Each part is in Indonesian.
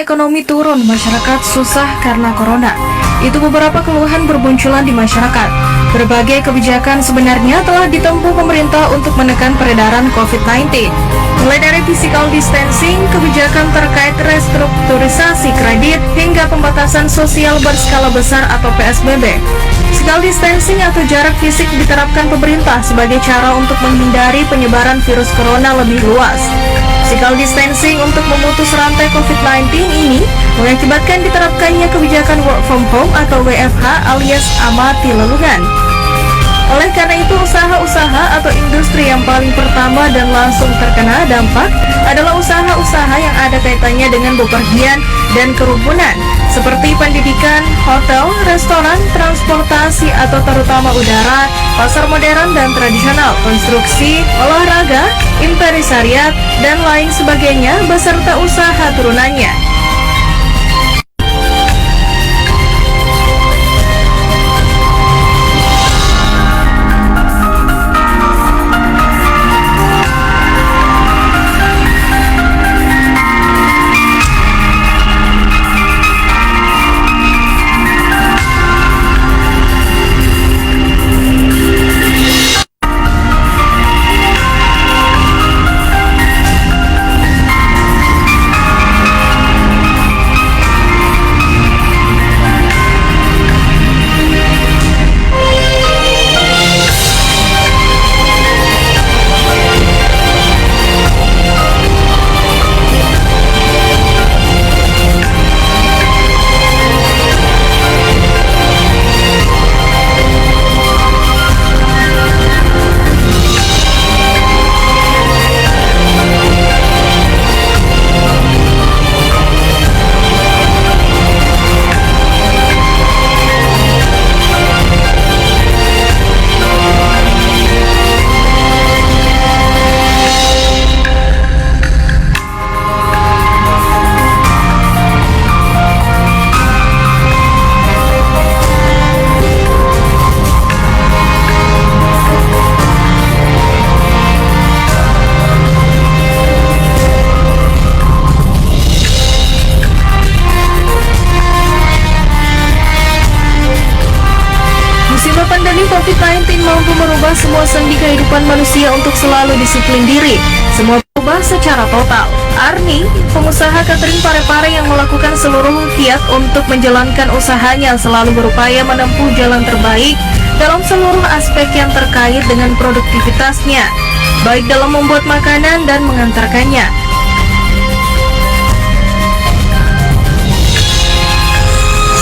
ekonomi turun, masyarakat susah karena corona. Itu beberapa keluhan bermunculan di masyarakat. Berbagai kebijakan sebenarnya telah ditempuh pemerintah untuk menekan peredaran COVID-19. Mulai dari physical distancing, kebijakan terkait restrukturisasi kredit, hingga pembatasan sosial berskala besar atau PSBB. Physical distancing atau jarak fisik diterapkan pemerintah sebagai cara untuk menghindari penyebaran virus corona lebih luas. Physical distancing untuk memutus rantai COVID-19 ini mengakibatkan diterapkannya kebijakan work from home atau WFH alias amati lelungan. Oleh karena itu, usaha-usaha atau industri yang paling pertama dan langsung terkena dampak adalah usaha-usaha yang ada kaitannya dengan bepergian dan kerumunan, seperti pendidikan, hotel, restoran, transportasi atau terutama udara, pasar modern dan tradisional, konstruksi, olahraga, impresariat, dan lain sebagainya beserta usaha turunannya. Pandemi COVID-19 mampu merubah semua sendi kehidupan manusia untuk selalu disiplin diri. Semua berubah secara total. Arni, pengusaha catering pare-pare yang melakukan seluruh kiat untuk menjalankan usahanya, selalu berupaya menempuh jalan terbaik dalam seluruh aspek yang terkait dengan produktivitasnya, baik dalam membuat makanan dan mengantarkannya.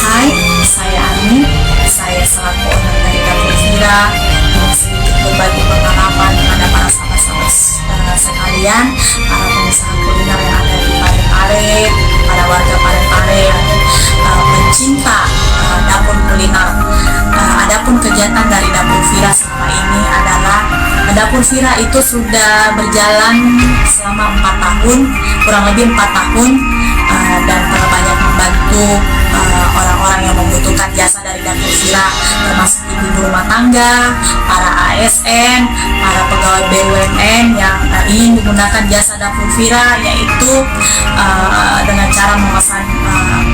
Hai, saya Arni. Saya selaku owner dari Dapur Vira yang sedikit berbagi pengalaman kepada para sahabat-sahabat sekalian, para pengusaha kuliner yang ada di Parepare, para warga Parepare yang pencinta dapur kuliner. Adapun kegiatan dari Dapur Vira selama ini adalah Dapur Vira itu sudah berjalan selama 4 tahun, kurang lebih 4 tahun, dan telah banyak membantu orang-orang yang membutuhkan jasa dari Dapur Vira, termasuk ibu rumah tangga, para ASN, para pegawai BUMN yang ingin menggunakan jasa Dapur Vira, yaitu dengan cara memesan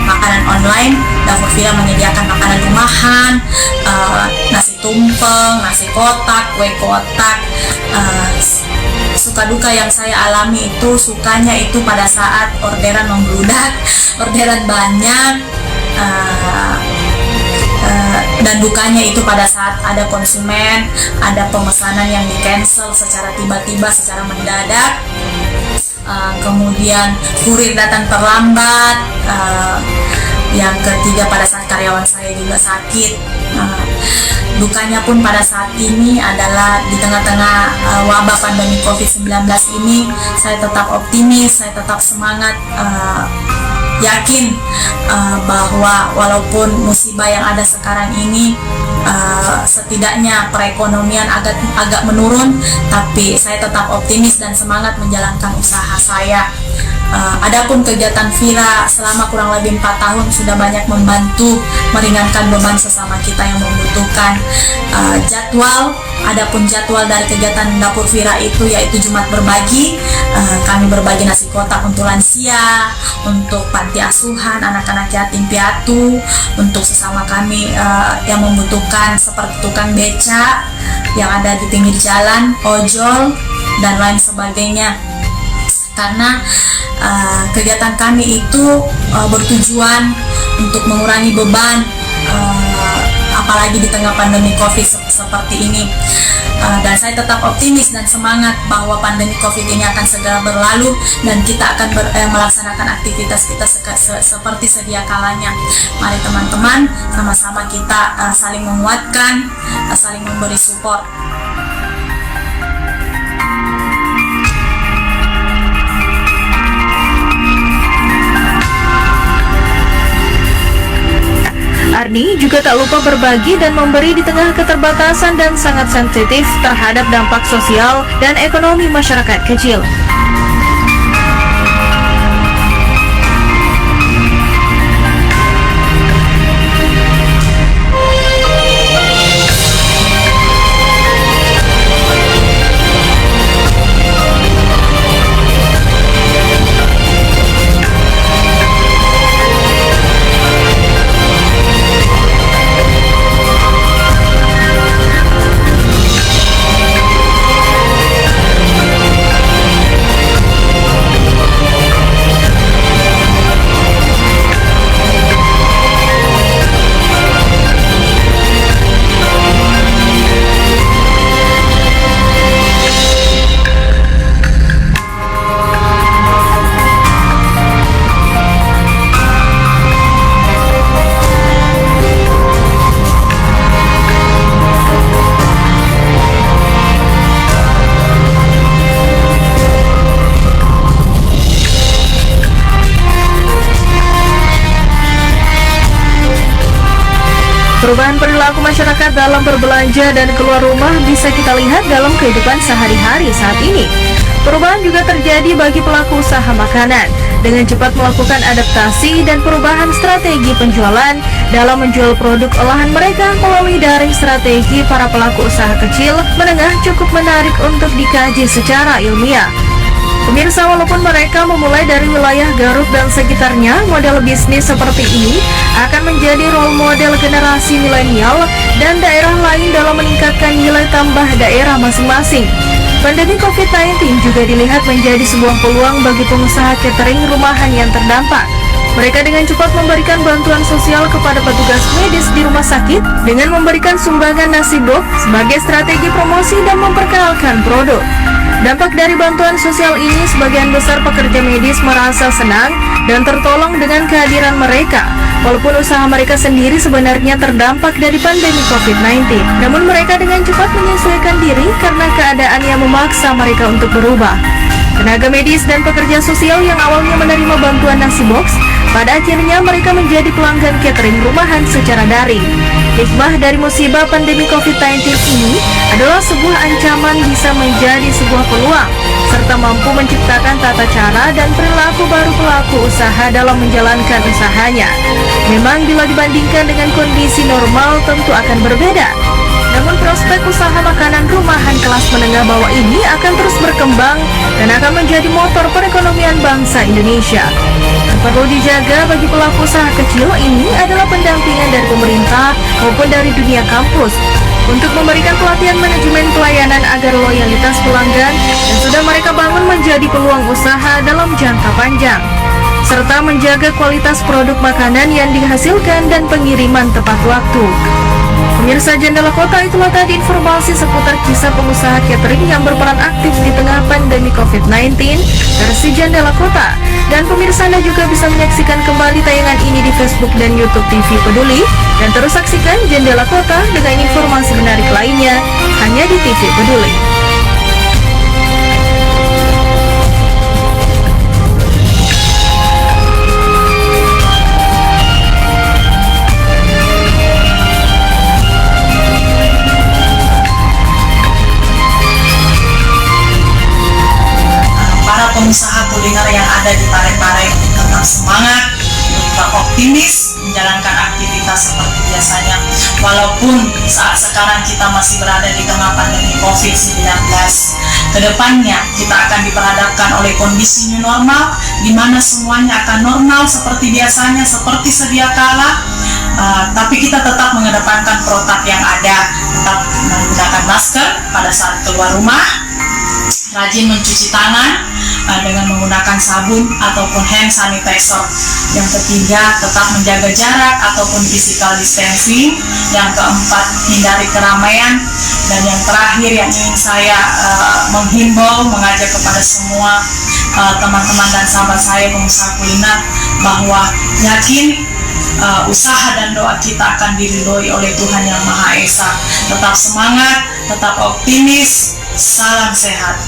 makanan online. Dapur Vira menyediakan makanan rumahan, nasi tumpeng, nasi kotak, kue kotak. Suka duka yang saya alami itu, sukanya itu pada saat orderan membludak, orderan banyak, dan dukanya itu pada saat ada konsumen, ada pemesanan yang di-cancel secara tiba-tiba, secara mendadak, kemudian kurir datang terlambat, yang ketiga pada saat karyawan saya juga sakit. Dukanya pun pada saat ini adalah di tengah-tengah wabah pandemi COVID-19 ini, saya tetap optimis, saya tetap semangat, yakin bahwa walaupun musibah yang ada sekarang ini setidaknya perekonomian agak menurun, tapi saya tetap optimis dan semangat menjalankan usaha saya. Adapun kegiatan Vira selama kurang lebih 4 tahun sudah banyak membantu meringankan beban sesama kita yang membutuhkan. Adapun jadwal dari kegiatan dapur Vira itu yaitu Jumat berbagi. Kami berbagi nasi kotak untuk lansia, untuk panti asuhan, anak-anak yatim piatu, untuk sesama kami yang membutuhkan seperti tukang beca yang ada di pinggir jalan, ojol, dan lain sebagainya. Karena kegiatan kami itu bertujuan untuk mengurangi beban, apalagi di tengah pandemi COVID seperti ini. Dan saya tetap optimis dan semangat bahwa pandemi COVID ini akan segera berlalu dan kita akan melaksanakan aktivitas kita seperti sedia kalanya. Mari teman-teman, sama-sama kita saling menguatkan, saling memberi support. Ardi juga tak lupa berbagi dan memberi di tengah keterbatasan dan sangat sensitif terhadap dampak sosial dan ekonomi masyarakat kecil. Perubahan perilaku masyarakat dalam berbelanja dan keluar rumah bisa kita lihat dalam kehidupan sehari-hari saat ini. Perubahan juga terjadi bagi pelaku usaha makanan dengan cepat melakukan adaptasi dan perubahan strategi penjualan dalam menjual produk olahan mereka melalui daring. Strategi para pelaku usaha kecil menengah cukup menarik untuk dikaji secara ilmiah. Pemirsa, walaupun mereka memulai dari wilayah Garut dan sekitarnya, model bisnis seperti ini akan menjadi role model generasi milenial dan daerah lain dalam meningkatkan nilai tambah daerah masing-masing. Pandemi COVID-19 juga dilihat menjadi sebuah peluang bagi pengusaha catering rumahan yang terdampak. Mereka dengan cepat memberikan bantuan sosial kepada petugas medis di rumah sakit dengan memberikan sumbangan nasi box sebagai strategi promosi dan memperkenalkan produk. Dampak dari bantuan sosial ini, sebagian besar pekerja medis merasa senang dan tertolong dengan kehadiran mereka. Walaupun usaha mereka sendiri sebenarnya terdampak dari pandemi COVID-19, namun mereka dengan cepat menyesuaikan diri karena keadaan yang memaksa mereka untuk berubah. Tenaga medis dan pekerja sosial yang awalnya menerima bantuan nasi box, pada akhirnya mereka menjadi pelanggan catering rumahan secara daring. Hikmah dari musibah pandemi COVID-19 ini adalah sebuah ancaman bisa menjadi sebuah peluang, serta mampu menciptakan tata cara dan perilaku baru pelaku usaha dalam menjalankan usahanya. Memang bila dibandingkan dengan kondisi normal tentu akan berbeda. Namun prospek usaha makanan rumahan kelas menengah bawah ini akan terus berkembang dan akan menjadi motor perekonomian bangsa Indonesia. Yang perlu dijaga bagi pelaku usaha kecil ini adalah pendampingan dari pemerintah maupun dari dunia kampus untuk memberikan pelatihan manajemen pelayanan agar loyalitas pelanggan yang sudah mereka bangun menjadi peluang usaha dalam jangka panjang, serta menjaga kualitas produk makanan yang dihasilkan dan pengiriman tepat waktu. Pemirsa Jendela Kota, itulah tadi informasi seputar kisah pengusaha catering yang berperan aktif di tengah pandemi COVID-19 versi Jendela Kota. Dan pemirsa, Anda juga bisa menyaksikan kembali tayangan ini di Facebook dan YouTube TV Peduli. Dan terus saksikan Jendela Kota dengan informasi menarik lainnya hanya di TV Peduli. Pengusaha kuliner yang ada berada di Parepare untuk tetap semangat, tetap optimis, menjalankan aktivitas seperti biasanya. Walaupun saat sekarang kita masih berada di tengah pandemi COVID-19, kedepannya kita akan diperhadapkan oleh kondisi new normal, di mana semuanya akan normal seperti biasanya, seperti sedia kala. Tapi kita tetap mengedepankan protap yang ada, tetap menggunakan masker pada saat keluar rumah, rajin mencuci tangan dengan menggunakan sabun ataupun hand sanitizer. Yang ketiga, tetap menjaga jarak ataupun physical distancing. Yang keempat, hindari keramaian. Dan yang terakhir yang ingin saya menghimbau, mengajak kepada semua teman-teman dan sahabat saya pengusaha kuliner, bahwa yakin usaha dan doa kita akan diridhoi oleh Tuhan Yang Maha Esa. Tetap semangat, tetap optimis, salam sehat.